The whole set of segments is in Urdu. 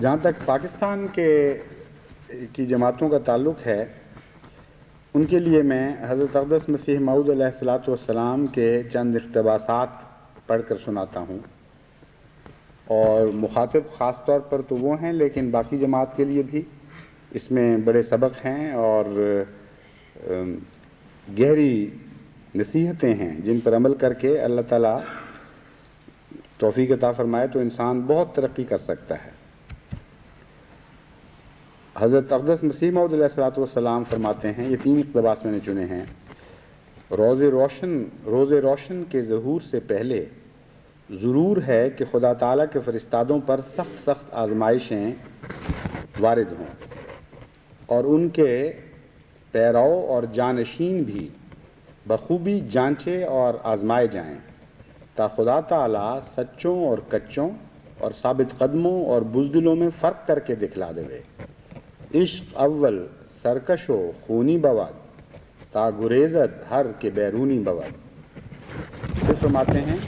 جہاں تک پاکستان کی جماعتوں کا تعلق ہے، ان کے لیے میں حضرت اقدس مسیح موعود علیہ الصلوۃ والسلام کے چند اقتباسات پڑھ کر سناتا ہوں، اور مخاطب خاص طور پر تو وہ ہیں، لیکن باقی جماعت کے لیے بھی اس میں بڑے سبق ہیں اور گہری نصیحتیں ہیں جن پر عمل کر کے اللہ تعالیٰ توفیق عطا فرمائے تو انسان بہت ترقی کر سکتا ہے۔ حضرت اقدس مسیح موعود علیہ الصلوۃ والسلام فرماتے ہیں، یہ 3 اقتباس میں نے چنے ہیں: روز روشن کے ظہور سے پہلے ضرور ہے کہ خدا تعالیٰ کے فرستادوں پر سخت آزمائشیں وارد ہوں اور ان کے پیرو اور جانشین بھی بخوبی جانچے اور آزمائے جائیں، تا خدا تعالیٰ سچوں اور کچوں اور ثابت قدموں اور بزدلوں میں فرق کر کے دکھلا دے۔ عشق اول سرکش و خونی بود، تا گریزد ہر کے بیرونی بود۔ پھر فرماتے ہیں،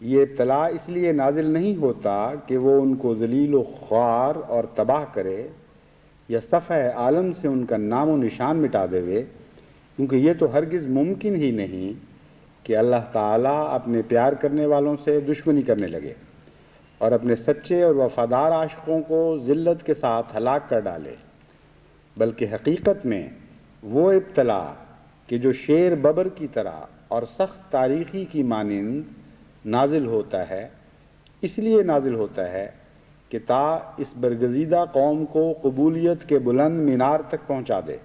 یہ ابتلا اس لیے نازل نہیں ہوتا کہ وہ ان کو ذلیل و خوار اور تباہ کرے یا صفحہ عالم سے ان کا نام و نشان مٹا دے، کیونکہ یہ تو ہرگز ممکن ہی نہیں کہ اللہ تعالیٰ اپنے پیار کرنے والوں سے دشمنی کرنے لگے اور اپنے سچے اور وفادار عاشقوں کو ذلت کے ساتھ ہلاک کر ڈالے، بلکہ حقیقت میں وہ ابتلا کہ جو شیر ببر کی طرح اور سخت تاریخی کی مانند نازل ہوتا ہے، اس لیے نازل ہوتا ہے کہ تا اس برگزیدہ قوم کو قبولیت کے بلند مینار تک پہنچا دے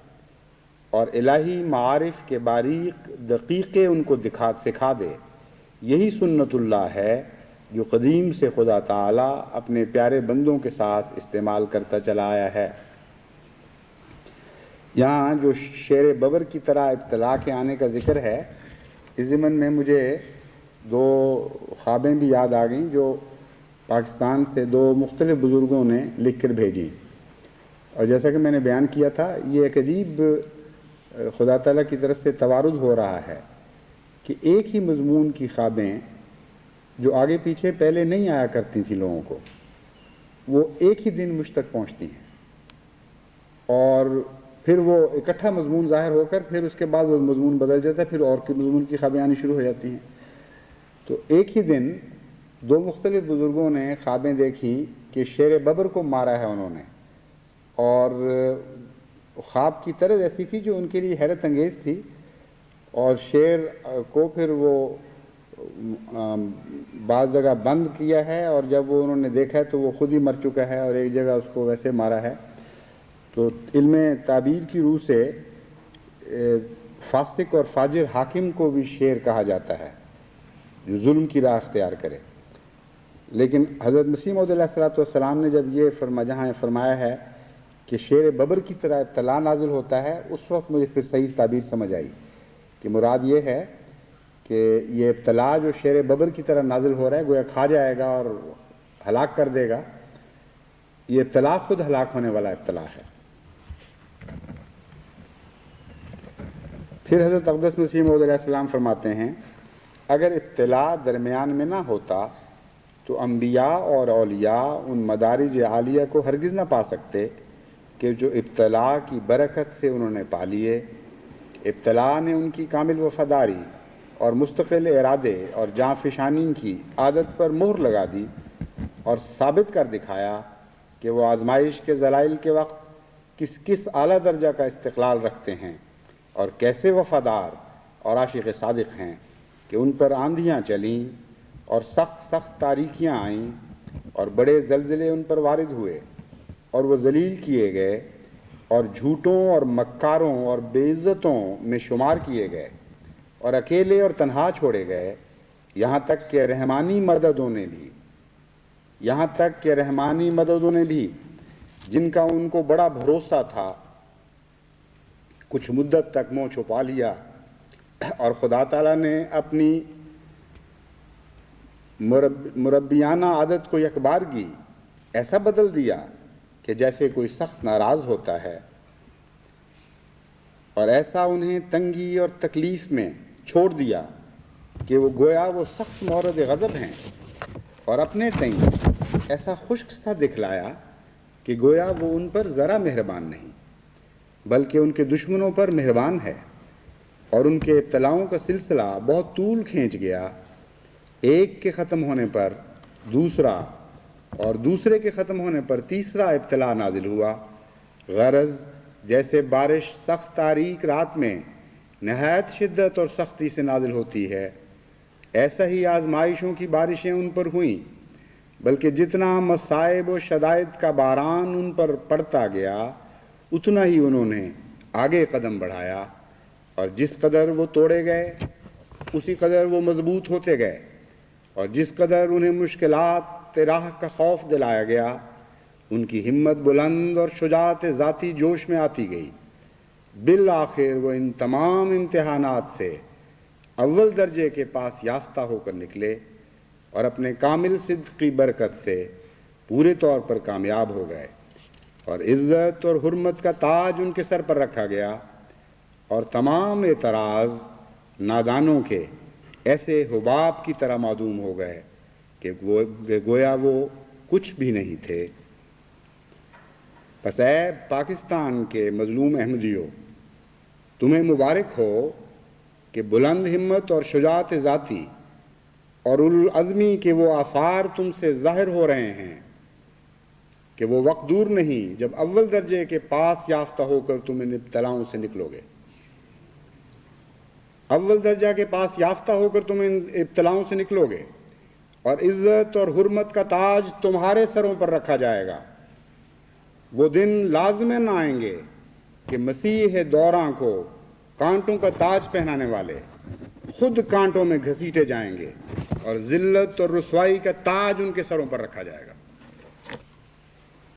اور الہی معارف کے باریک دقیقے ان کو سکھا دے۔ یہی سنت اللہ ہے جو قدیم سے خدا تعالیٰ اپنے پیارے بندوں کے ساتھ استعمال کرتا چلا آیا ہے۔ یہاں جو شیر ببر کی طرح ابتلا کے آنے کا ذکر ہے، اس ضمن میں مجھے 2 خوابیں بھی یاد آ گئیں جو پاکستان سے 2 مختلف بزرگوں نے لکھ کر بھیجی، اور جیسا کہ میں نے بیان کیا تھا، یہ ایک عجیب خدا تعالیٰ کی طرف سے توارد ہو رہا ہے کہ ایک ہی مضمون کی خوابیں جو آگے پیچھے پہلے نہیں آیا کرتی تھیں لوگوں کو، وہ ایک ہی دن مجھ تک پہنچتی ہیں، اور پھر وہ اکٹھا مضمون ظاہر ہو کر پھر اس کے بعد وہ مضمون بدل جاتا ہے، پھر اور کے مضمون کی خوابیں آنی شروع ہو جاتی ہیں۔ تو ایک ہی دن 2 مختلف بزرگوں نے خوابیں دیکھی کہ شیر ببر کو مارا ہے انہوں نے، اور خواب کی طرز ایسی تھی جو ان کے لیے حیرت انگیز تھی، اور شیر کو پھر وہ بعض جگہ بند کیا ہے، اور جب وہ انہوں نے دیکھا ہے تو وہ خود ہی مر چکا ہے، اور ایک جگہ اس کو ویسے مارا ہے۔ تو علم تعبیر کی روح سے فاسق اور فاجر حاکم کو بھی شیر کہا جاتا ہے جو ظلم کی راہ اختیار کرے، لیکن حضرت مسیح موعود علیہ الصلوۃ والسلام نے جب یہ جہاں فرمایا ہے کہ شیر ببر کی طرح ابتلا نازل ہوتا ہے، اس وقت مجھے پھر صحیح تعبیر سمجھ آئی کہ مراد یہ ہے کہ یہ ابتلا جو شیر ببر کی طرح نازل ہو رہا ہے، گویا کھا جائے گا اور ہلاک کر دے گا، یہ ابتلا خود ہلاک ہونے والا ابتلا ہے۔ پھر حضرت اقدس مسیح موعود علیہ السلام فرماتے ہیں، اگر ابتلا درمیان میں نہ ہوتا تو انبیاء اور اولیاء ان مدارج عالیہ کو ہرگز نہ پا سکتے کہ جو ابتلا کی برکت سے انہوں نے پا لیے۔ ابتلا نے ان کی کامل وفاداری اور مستقل ارادے اور جاں فشانی کی عادت پر مہر لگا دی اور ثابت کر دکھایا کہ وہ آزمائش کے ذلائل کے وقت کس اعلیٰ درجہ کا استقلال رکھتے ہیں اور کیسے وفادار اور عاشق صادق ہیں کہ ان پر آندھیاں چلیں اور سخت تاریکیاں آئیں اور بڑے زلزلے ان پر وارد ہوئے اور وہ ذلیل کیے گئے اور جھوٹوں اور مکاروں اور بے عزتوں میں شمار کیے گئے اور اکیلے اور تنہا چھوڑے گئے، یہاں تک کہ رحمانی مددوں نے بھی جن کا ان کو بڑا بھروسہ تھا کچھ مدت تک منہ چھپا لیا، اور خدا تعالیٰ نے اپنی مربیانہ عادت کو یکبارگی ایسا بدل دیا کہ جیسے کوئی سخت ناراض ہوتا ہے، اور ایسا انہیں تنگی اور تکلیف میں چھوڑ دیا کہ وہ گویا وہ سخت مورد غضب ہیں، اور اپنے تئیں ایسا خشک سا دکھلایا کہ گویا وہ ان پر ذرا مہربان نہیں بلکہ ان کے دشمنوں پر مہربان ہے، اور ان کے ابتلاؤں کا سلسلہ بہت طول کھینچ گیا، ایک کے ختم ہونے پر دوسرا اور دوسرے کے ختم ہونے پر تیسرا ابتلا نازل ہوا۔ غرض جیسے بارش سخت تاریک رات میں نہایت شدت اور سختی سے نازل ہوتی ہے، ایسا ہی آزمائشوں کی بارشیں ان پر ہوئیں، بلکہ جتنا مصائب و شدائد کا باران ان پر پڑتا گیا اتنا ہی انہوں نے آگے قدم بڑھایا، اور جس قدر وہ توڑے گئے اسی قدر وہ مضبوط ہوتے گئے، اور جس قدر انہیں مشکلات راہ کا خوف دلایا گیا ان کی ہمت بلند اور شجاعت ذاتی جوش میں آتی گئی۔ بالآخر وہ ان تمام امتحانات سے اول درجے کے پاس یافتہ ہو کر نکلے اور اپنے کامل صدق کی برکت سے پورے طور پر کامیاب ہو گئے، اور عزت اور حرمت کا تاج ان کے سر پر رکھا گیا، اور تمام اعتراض نادانوں کے ایسے حباب کی طرح معدوم ہو گئے کہ گویا وہ کچھ بھی نہیں تھے۔ پس اے پاکستان کے مظلوم احمدیوں، تمہیں مبارک ہو کہ بلند ہمت اور شجاعت ذاتی اور العزمی کے وہ آثار تم سے ظاہر ہو رہے ہیں کہ وہ وقت دور نہیں جب اول درجے کے پاس یافتہ ہو کر تم ان ابتلاؤں سے نکلو گے۔ اول درجہ کے پاس یافتہ ہو کر تم ان ابتلاؤں سے نکلو گے، اور عزت اور حرمت کا تاج تمہارے سروں پر رکھا جائے گا۔ وہ دن لازماً آئیں گے کہ مسیح دوراں کو کانٹوں کا تاج پہنانے والے خود کانٹوں میں گھسیٹے جائیں گے، اور ذلت اور رسوائی کا تاج ان کے سروں پر رکھا جائے گا۔